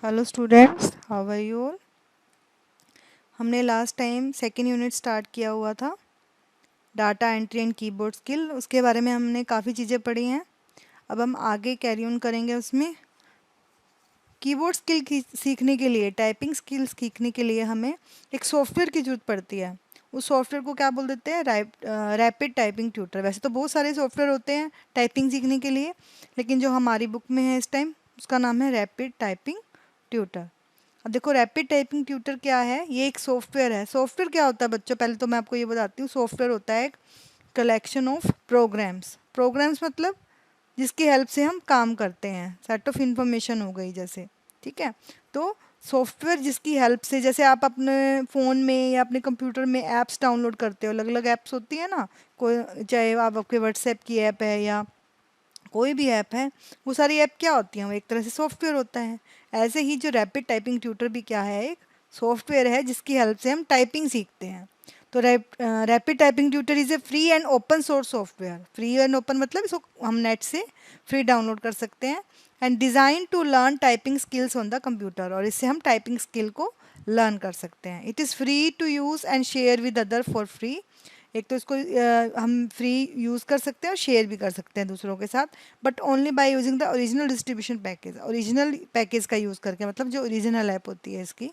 Hello students, how are you all. हमने last time second unit start किया हुआ था, data entry and keyboard skill. उसके बारे में हमने काफ़ी चीज़ें पढ़ी हैं। अब हम आगे कैरी ऑन करेंगे उसमें। कीबोर्ड स्किल सीखने के लिए, टाइपिंग स्किल्स सीखने के लिए हमें एक सॉफ्टवेयर की ज़रूरत पड़ती है। उस सॉफ्टवेयर को क्या बोल देते हैं? Rapid Typing tutor. वैसे तो बहुत सारे सॉफ्टवेयर होते हैं टाइपिंग सीखने के लिए, लेकिन जो हमारी बुक में है इस टाइम उसका नाम है रैपिड टाइपिंग ट्यूटर। अब देखो, रैपिड टाइपिंग ट्यूटर क्या है? ये एक सॉफ्टवेयर है। सॉफ्टवेयर क्या होता है बच्चों? पहले तो मैं आपको ये बताती हूँ। सॉफ्टवेयर होता है एक कलेक्शन ऑफ प्रोग्राम्स। प्रोग्राम्स मतलब जिसकी हेल्प से हम काम करते हैं, सेट ऑफ इंफॉर्मेशन हो गई जैसे, ठीक है। तो सॉफ्टवेयर जिसकी हेल्प से, जैसे आप अपने फ़ोन में या अपने कंप्यूटर में ऐप्स डाउनलोड करते हो, अलग अलग ऐप्स होती है ना, कोई चाहे आप आपके व्हाट्सएप की ऐप है या कोई भी ऐप है, वो सारी ऐप क्या होती हैं? वो एक तरह से सॉफ्टवेयर होता है। ऐसे ही जो रैपिड टाइपिंग ट्यूटर भी क्या है? एक सॉफ्टवेयर है जिसकी हेल्प से हम टाइपिंग सीखते हैं। तो rapid Typing tutor is a free and open source software. Free and open मतलब इसको हम नेट से फ्री डाउनलोड कर सकते हैं। And design to learn typing skills on the computer, और इससे हम टाइपिंग स्किल को लर्न कर सकते हैं। It is free to use and share with other for free. एक तो इसको हम फ्री यूज़ कर सकते हैं और शेयर भी कर सकते हैं दूसरों के साथ, but only by using the original distribution package. Original package का यूज़ करके, मतलब जो ओरिजिनल ऐप होती है इसकी।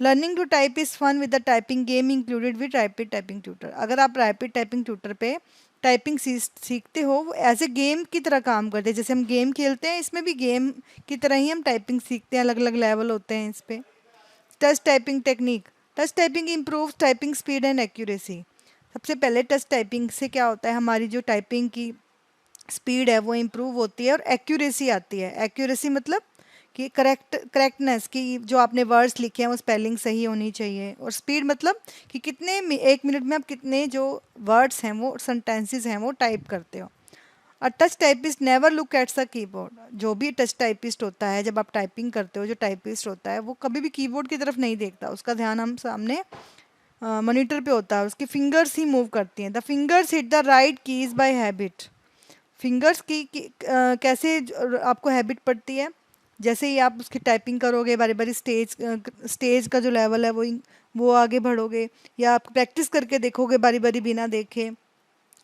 Learning to type is fun with the typing game included with Rapid Typing Tutor. अगर आप रैपिड टाइपिंग ट्यूटर पे टाइपिंग सीखते हो, वो एज ए गेम की तरह काम करते हैं। जैसे हम गेम खेलते हैं, इसमें भी गेम की तरह ही हम टाइपिंग सीखते हैं। अलग अलग लेवल होते हैं इस पर। Touch typing technique. Touch typing improve typing speed and accuracy. सबसे पहले टच टाइपिंग से क्या होता है? हमारी जो टाइपिंग की स्पीड है वो इम्प्रूव होती है और एक्यूरेसी आती है। एक्यूरेसी मतलब कि करेक्टनेस, कि जो आपने वर्ड्स लिखे हैं वो स्पेलिंग सही होनी चाहिए। और स्पीड मतलब कि एक मिनट में आप कितने जो वर्ड्स हैं, वो सेंटेंसेस हैं, वो टाइप करते हो। Touch typist never look at the keyboard. जो भी टच टाइपिस्ट होता है, जब आप टाइपिंग करते हो, जो टाइपिस्ट होता है वो कभी भी कीबोर्ड की तरफ नहीं देखता। उसका ध्यान हम सामने मॉनिटर पे होता है। उसकी फिंगर्स ही मूव करती हैं। The fingers hit the right keys by habit. Fingers कैसे आपको हैबिट पड़ती है? जैसे ही आप उसकी टाइपिंग करोगे, बारी बारी स्टेज का जो लेवल है वो आगे बढ़ोगे, या आप प्रैक्टिस करके देखोगे बारी बारी बिना देखे,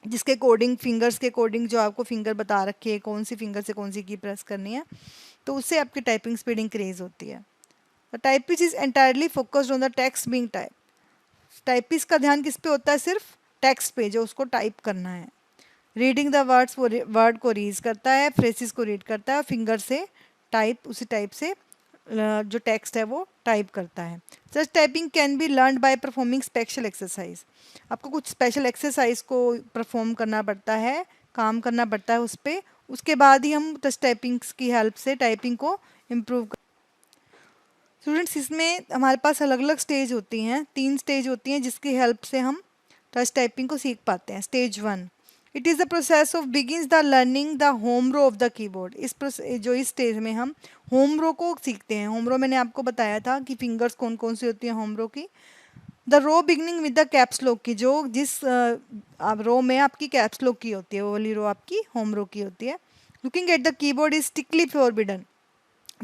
जिसके कोडिंग, फिंगर्स के कोडिंग जो आपको फिंगर बता रखी है, कौन सी फिंगर से कौन सी की प्रेस करनी है, तो उससे आपकी टाइपिंग स्पीड इंक्रीज होती है। The typist is entirely focused on the text being type. Typist का ध्यान किस पे होता है? सिर्फ टेक्स्ट पे, जो उसको टाइप करना है। रीडिंग द वर्ड्स, वो वर्ड को रीड करता है, फ्रेसेस को रीड करता है, फिंगर से टाइप, उसी टाइप से जो टेक्स्ट है वो टाइप करता है। Such typing can be learn by performing special exercise. आपको कुछ स्पेशल एक्सरसाइज को परफॉर्म करना पड़ता है, काम करना पड़ता है उस पर। उसके बाद ही हम टच टाइपिंग की हेल्प से टाइपिंग को इम्प्रूव कर। स्टूडेंट्स, इसमें हमारे पास अलग अलग स्टेज होती हैं, 3 स्टेज होती हैं जिसकी हेल्प से हम टच टाइपिंग को सीख पाते हैं। Stage 1, it is the process of begins the learning the home row of the keyboard. इस स्टेज में हम होम रो को सीखते हैं। होम रो मैंने आपको बताया था कि फिंगर्स कौन कौन सी होती हैं होम रो की। The row beginning with the caps lock key, जो जिस रो में आपकी कैप्स लॉक की होती है, वो वाली रो आपकी होम रो की होती है। Looking at the keyboard is strictly forbidden.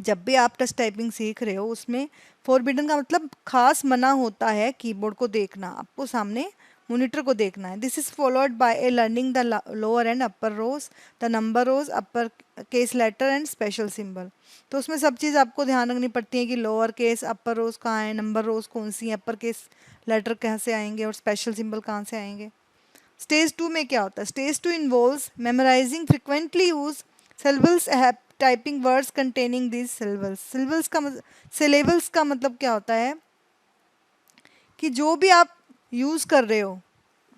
जब भी आप टच टाइपिंग सीख रहे हो, उसमें फॉरबिडन का मतलब खास मना होता है कीबोर्ड को देखना। आपको सामने मॉनिटर को देखना है। This is followed by a learning the lower and upper rows, the number rows, upper case letter and special symbol. तो उसमें सब चीज़ आपको ध्यान रखनी पड़ती है कि लोअर केस, अपर रोज कहाँ है, नंबर रोज कौन सी है, अपर केस लेटर कहाँ से आएंगे और स्पेशल सिंबल कहाँ से आएंगे। स्टेज 2 में क्या होता है? Stage 2 involves memorising frequently use syllables, typing words containing this syllables। syllables का मतलब क्या होता है? कि जो भी आप यूज़ कर रहे हो,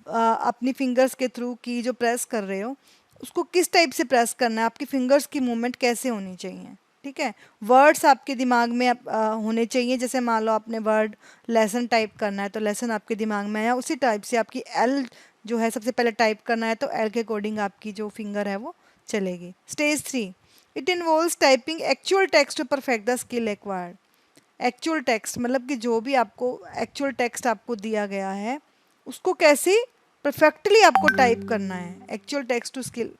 अपनी फिंगर्स के थ्रू की जो प्रेस कर रहे हो, उसको किस टाइप से प्रेस करना है, आपकी फिंगर्स की मूवमेंट कैसे होनी चाहिए, ठीक है। वर्ड्स आपके दिमाग में होने चाहिए। जैसे मान लो आपने वर्ड लेसन टाइप करना है, तो लेसन आपके दिमाग में आया, उसी टाइप से आपकी एल जो है सबसे पहले टाइप करना है, तो एल के अकॉर्डिंग आपकी जो फिंगर है वो चलेगी। Stage 3, it involves typing actual text to perfect the skill acquired. Actual text मतलब कि जो भी आपको एक्चुअल टेक्स्ट आपको दिया गया है, उसको कैसे परफेक्टली आपको टाइप करना है। Actual text to skill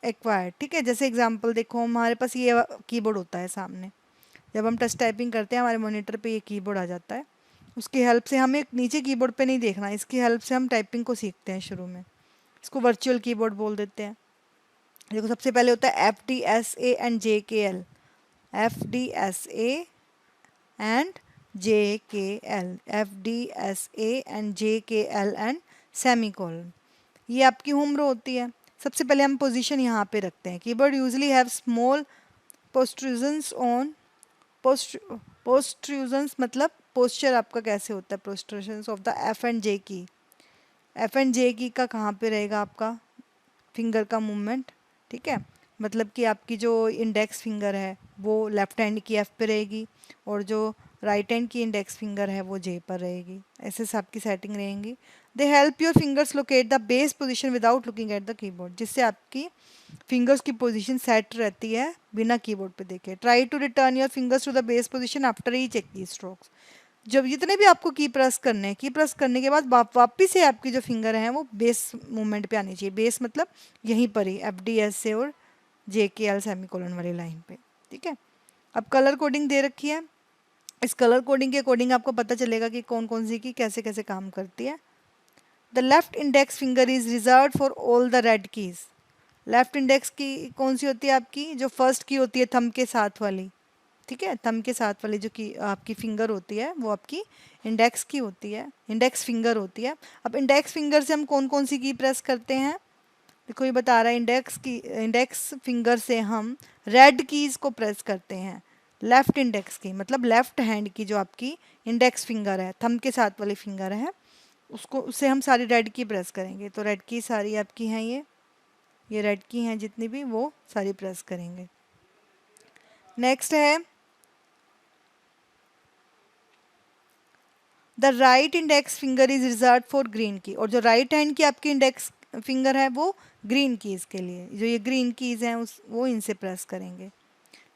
acquired, ठीक है। जैसे एग्जांपल देखो, हमारे पास ये कीबोर्ड होता है सामने, जब हम टच टाइपिंग करते हैं हमारे मॉनिटर पे ये कीबोर्ड आ जाता है। उसकी हेल्प से हमें नीचे कीबोर्ड पे नहीं देखना, इसकी हेल्प से हम टाइपिंग को सीखते हैं शुरू में। इसको वर्चुअल कीबोर्ड बोल देते हैं। देखो सबसे पहले होता है FDSA and JKL, FDSA and JKL, FDSA and JKL and semicolon. ये आपकी होम रो होती है। सबसे पहले हम पोजीशन यहाँ पे रखते हैं। Keyboard usually have small protrusions on, protrusions मतलब पोस्चर आपका कैसे होता है, protrusions of the F and J key. F and J key का कहाँ पे रहेगा आपका फिंगर का मूवमेंट, ठीक है। मतलब कि आपकी जो इंडेक्स फिंगर है वो लेफ्ट हैंड की F पे रहेगी और जो राइट हैंड की इंडेक्स फिंगर है वो J पर रहेगी। ऐसे सब की सेटिंग रहेंगी। They help your fingers locate the base position without looking at the keyboard, जिससे आपकी फिंगर्स की पोजीशन सेट रहती है बिना कीबोर्ड पे देखे। Try to return your fingers to the base position after each key strokes. जब जितने भी आपको की प्रेस करने हैं, की प्रेस करने के बाद वापस से आपकी जो फिंगर हैं वो बेस मूवमेंट पे आनी चाहिए। बेस मतलब यहीं पर ही FDSA और JKL सेमीकोलन वाली लाइन पे, ठीक है। अब कलर कोडिंग दे रखी है। इस कलर कोडिंग के अकॉर्डिंग आपको पता चलेगा कि कौन कौन सी की कैसे कैसे काम करती है। The left index finger is reserve for all the red keys. Left index की कौन सी होती है आपकी, जो फर्स्ट की होती है थंब के साथ वाली, ठीक है। थंब के साथ वाली जो की आपकी फिंगर होती है वो आपकी इंडेक्स की होती है, इंडेक्स फिंगर होती है। अब इंडेक्स फिंगर से हम कौन कौन सी की प्रेस करते हैं, देखो ये बता रहा है इंडेक्स फिंगर से हम रेड कीज़ को प्रेस करते हैं। लेफ्ट इंडेक्स की मतलब लेफ्ट हैंड की जो आपकी इंडेक्स फिंगर है, थंब के साथ वाली फिंगर है, उसको उससे हम सारी रेड की प्रेस करेंगे। तो रेड की सारी आपकी हैं, ये रेड की हैं जितनी भी, वो सारी प्रेस करेंगे। नेक्स्ट है the right index finger is reserve for green की, और जो राइट हैंड की आपकी इंडेक्स फिंगर है वो ग्रीन कीज़ के लिए, जो ये ग्रीन कीज़ हैं उस वो इनसे प्रेस करेंगे,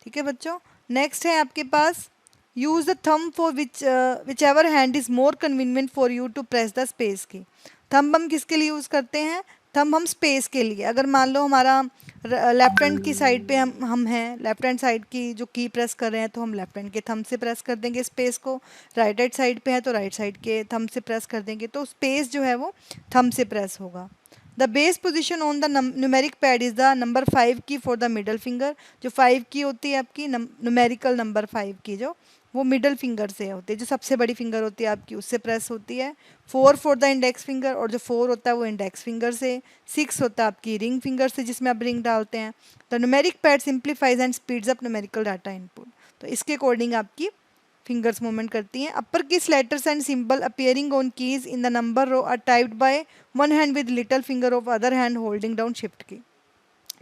ठीक है बच्चों। नेक्स्ट है आपके पास use the thumb for whichever hand is more convenient for you to press the space key. Thumb हम किसके लिए यूज़ करते हैं, थंब हम स्पेस के लिए। अगर मान लो हमारा लेफ्ट हैंड की साइड पे हम हैं, लेफ्ट हैंड साइड की जो की प्रेस कर रहे हैं, तो हम लेफ्ट हैंड के थंब से प्रेस कर देंगे स्पेस को। राइट हैंड साइड पे है तो राइट साइड के थंब से प्रेस कर देंगे, तो स्पेस जो है वो थंब से प्रेस होगा। The base position on the numeric pad is the number 5 की फॉर द मिडल फिंगर। जो 5 की होती है आपकी न्यूमेरिकल नंबर 5 की, जो वो मिडल फिंगर से होती है, जो सबसे बड़ी फिंगर होती है आपकी उससे प्रेस होती है। 4 फॉर द इंडेक्स फिंगर, और जो 4 होता है वो इंडेक्स फिंगर से। 6 होता है आपकी रिंग फिंगर से, जिसमें आप रिंग डालते हैं। The numeric pad simplifies and speeds up numerical data input. तो इसके अकॉर्डिंग आपकी फिंगर्स मूवमेंट करती हैं। Upper keys letters and symbol appearing on keys in the number row are typed by one hand with little finger of other hand holding down shift key.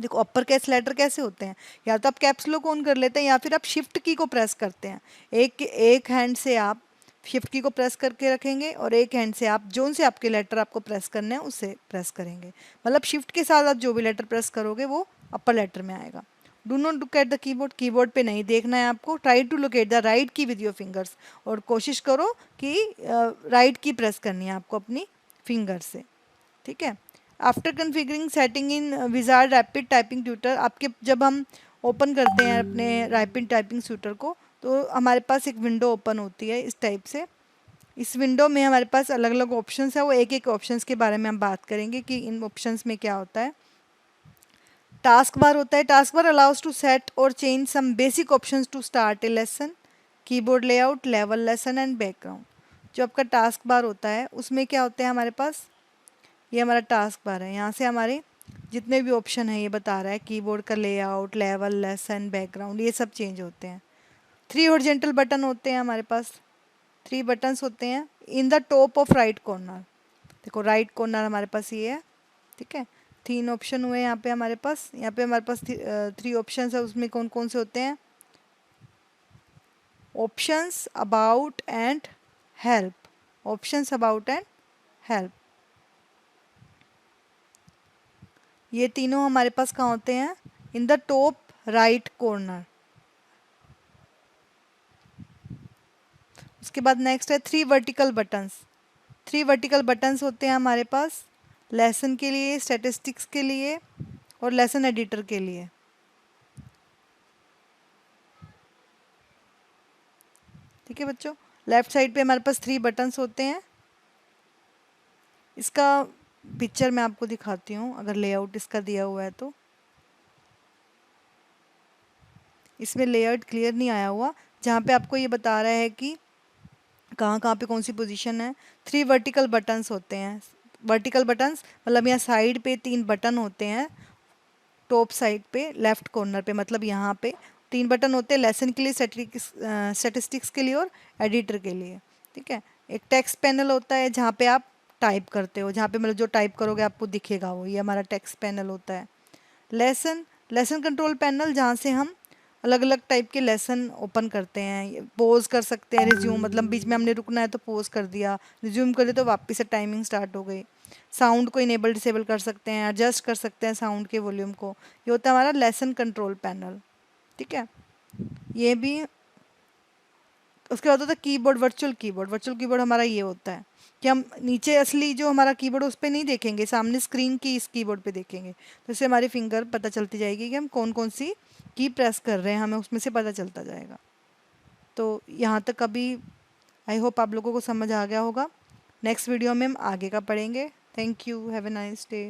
देखो अपर case letter कैसे होते हैं, या तो आप caps lock on कर लेते हैं या फिर आप शिफ्ट की को प्रेस करते हैं। एक हैंड से आप शिफ्ट की को प्रेस करके रखेंगे और एक हैंड से आप जोन से आपके लेटर आपको प्रेस करने हैं उससे प्रेस करेंगे। मतलब शिफ्ट के साथ आप जो भी लेटर प्रेस करोगे वो अपर लेटर में आएगा। Do not look at the keyboard, keyboard पे नहीं देखना है आपको। Try to locate the right key with your fingers, और कोशिश करो कि राइट की प्रेस करनी है आपको अपनी फिंगर से, ठीक है। आफ्टर कन्फिगरिंग सेटिंग इन विजार्ड रैपिड टाइपिंग ट्यूटर, आपके जब हम ओपन करते हैं अपने रैपिड टाइपिंग ट्यूटर को, तो हमारे पास एक विंडो ओपन होती है इस टाइप से। इस विंडो में हमारे पास अलग अलग ऑप्शंस है, वो एक एक ऑप्शंस के बारे में हम बात करेंगे कि इन ऑप्शंस में क्या होता है। टास्क बार होता है। Task bar allows to set और change some basic options to start a lesson, keyboard layout, level, lesson and background. जो आपका टास्क बार होता है उसमें क्या होते हैं हमारे पास, ये हमारा टास्क बार है। यहाँ से हमारे जितने भी ऑप्शन है ये बता रहा है, कीबोर्ड का लेआउट, लेवल, लेसन, बैकग्राउंड, ये सब चेंज होते हैं। 3 हॉरिजॉन्टल बटन होते हैं हमारे पास, 3 बटन्स होते हैं in the top of right corner. देखो राइट कॉर्नर हमारे पास ये है, ठीक है। 3 ऑप्शन हुए यहाँ पे हमारे पास। यहाँ पे हमारे पास 3 ऑप्शन है, उसमें कौन कौन से होते हैं, options, about and help. Options, about and help, ये तीनों हमारे पास कहाँ होते हैं, in the top right corner. उसके बाद नेक्स्ट है 3 वर्टिकल बटन्स। 3 वर्टिकल बटन्स होते हैं हमारे पास लेसन के लिए, स्टैटिस्टिक्स के लिए और लेसन एडिटर के लिए। ठीक है बच्चों। लेफ़्ट साइड पे हमारे पास 3 बटन्स होते हैं। इसका पिक्चर मैं आपको दिखाती हूँ, अगर लेआउट इसका दिया हुआ है तो। इसमें लेआउट क्लियर नहीं आया हुआ, जहाँ पे आपको ये बता रहा है कि कहाँ कहाँ पे कौन सी पोजीशन है। 3 वर्टिकल बटन्स होते हैं। वर्टिकल बटन्स मतलब यहाँ साइड पे 3 बटन होते हैं, टॉप साइड पे लेफ्ट कॉर्नर पे, मतलब यहाँ पे 3 बटन होते हैं, लेसन के लिए, स्टैटिस्टिक्स के लिए और एडिटर के लिए। ठीक है। एक टेक्स्ट पैनल होता है जहाँ पे आप टाइप करते हो, जहाँ पे मतलब जो टाइप करोगे आपको दिखेगा वो, ये हमारा टेक्स्ट पैनल होता है। लेसन लेसन कंट्रोल पैनल, जहाँ से हम अलग अलग टाइप के लेसन ओपन करते हैं, पोज कर सकते हैं, रिज्यूम मतलब बीच में हमने रुकना है तो पोज कर दिया, रिज्यूम कर दिया तो वापस से टाइमिंग स्टार्ट हो गई। साउंड को इनेबल डिसेबल कर सकते हैं, एडजस्ट कर सकते हैं साउंड के वॉल्यूम को। ये होता है हमारा लेसन कंट्रोल पैनल। ठीक है। ये भी, उसके बाद होता है keyboard, virtual keyboard. Virtual keyboard हमारा ये होता है कि हम नीचे असली जो हमारा कीबोर्ड उस पर नहीं देखेंगे, सामने स्क्रीन की इस कीबोर्ड पे देखेंगे, तो इससे हमारी फिंगर पता चलती जाएगी कि हम कौन कौन सी की प्रेस कर रहे हैं, हमें उसमें से पता चलता जाएगा। तो यहाँ तक अभी आई होप आप लोगों को समझ आ गया होगा। नेक्स्ट वीडियो में हम आगे का पढ़ेंगे। Thank you, have a nice day.